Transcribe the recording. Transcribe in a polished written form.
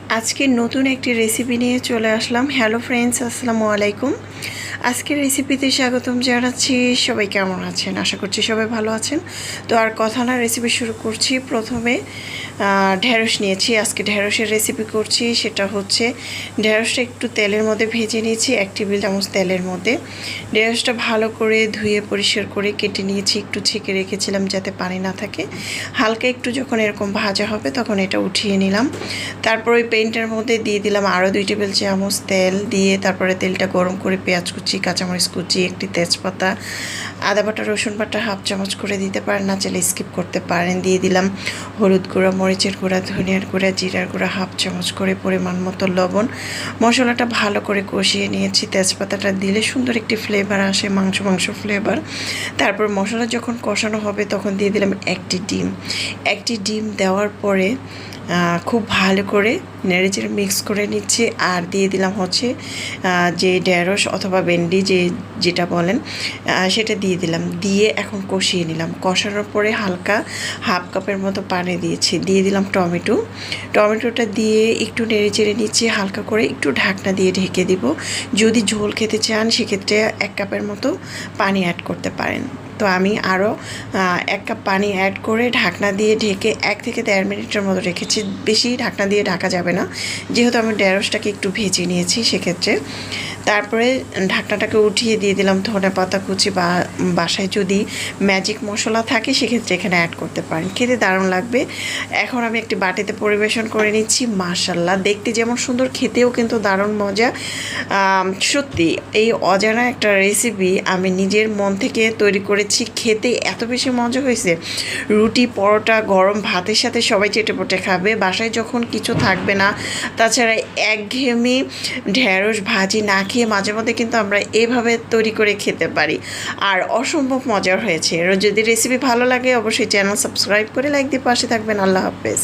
আজকে নতুন একটি রেসিপি নিয়ে চলে আসলাম। হ্যালো ফ্রেন্ডস, আসসালামু আলাইকুম। আজকের রেসিপিতে স্বাগতম জানাচ্ছি। সবাই কেমন আছেন? আশা করছি সবাই ভালো আছেন। তো আর কথা না, রেসিপি শুরু করছি। প্রথমে ঢেঁড়স নিয়েছি, আজকে ঢেঁড়সের রেসিপি করছি। সেটা হচ্ছে ঢেঁড়সটা একটু তেলের মধ্যে ভেজে নিয়েছি, 1 টেবিল চামচ তেলের মধ্যে। ঢেঁড়সটা ভালো করে ধুয়ে পরিষ্কার করে কেটে নিয়েছি, একটু ছেঁকে রেখেছিলাম যাতে পানি না থাকে। হালকা একটু যখন এরকম ভাজা হবে তখন এটা উঠিয়ে নিলাম। তারপর ওই পেনটার মধ্যে দিয়ে দিলাম আরও 2 টেবিল চামচ তেল, দিয়ে তারপরে তেলটা গরম করে পেঁয়াজ কুচি, কাঁচামরিচ কুচি, একটি তেজপাতা, আদা বাটা, রসুন বাটা 1/2 চামচ করে দিতে পারেন, না চাইলে স্কিপ করতে পারেন। দিয়ে দিলাম হলুদ গুঁড়া, মরিচের গুঁড়া, ধনিয়ার গুঁড়া, জিরার গুঁড়া 1/2 চামচ করে, পরিমাণ মতো লবণ। মশলাটা ভালো করে কষিয়ে নিয়েছি। তেজপাতাটা দিলে সুন্দর একটি ফ্লেভার আসে, মাংস ফ্লেভার। তারপর মশলা যখন কষানো হবে তখন দিয়ে দিলাম একটি ডিম দেওয়ার পরে খুব ভালো করে নেড়েচেড়ে মিক্স করে নিচ্ছি। আর দিয়ে দিলাম হচ্ছে যে ঢেঁড়স অথবা ভেন্ডি যেটা বলেন সেটা দিয়ে দিলাম। দিয়ে এখন কষিয়ে নিলাম। কষানোর পরে হালকা 1/2 কাপের মতো পানি দিয়েছি। দিয়ে দিলাম টমেটোটা দিয়ে একটু নেড়েচেড়ে নিচ্ছি হালকা করে, একটু ঢাকনা দিয়ে ঢেকে দিব। যদি ঝোল খেতে চান সেক্ষেত্রে 1 কাপের মতো পানি অ্যাড করতে পারেন। তো আমি আরও 1 কাপ পানি অ্যাড করে ঢাকনা দিয়ে ঢেকে 1 থেকে 1.5 মিনিটের মতো রেখেছি। বেশি ঢাকনা দিয়ে ঢাকা যাবে না, যেহেতু আমি ঢেঁড়সটাকে একটু ভেজে নিয়েছি সেক্ষেত্রে। তারপরে ঢাকনাটাকে উঠিয়ে দিয়ে দিলাম ধনেপাতা কুচি, বা বাসায় যদি ম্যাজিক মশলা থাকে সেক্ষেত্রে এখানে অ্যাড করতে পারেন, খেতে দারুণ লাগবে। এখন আমি একটি বাটিতে পরিবেশন করে নিচ্ছি। মাশাল্লাহ, দেখতে যেমন সুন্দর, খেতেও কিন্তু দারুণ মজা। সত্যি এই অজানা একটা রেসিপি আমি নিজের মন থেকে তৈরি করেছি, খেতে এত বেশি মজা হয়েছে। রুটি, পরোটা, গরম ভাতের সাথে সবাই চেটেপুটে খাবে। বাসায় যখন কিছু থাকবে না, তাছাড়া একঘেয়েমি ঢেঁড়স ভাজি না খেয়ে মাঝে মধ্যে কিন্তু আমরা এভাবে তৈরি করে খেতে পারি, আর অসম্ভব মজার হয়েছে। যদি রেসিপি ভালো লাগে অবশ্যই চ্যানেল সাবস্ক্রাইব করে লাইক দিয়ে পাশে থাকবেন। আল্লাহ হাফেজ।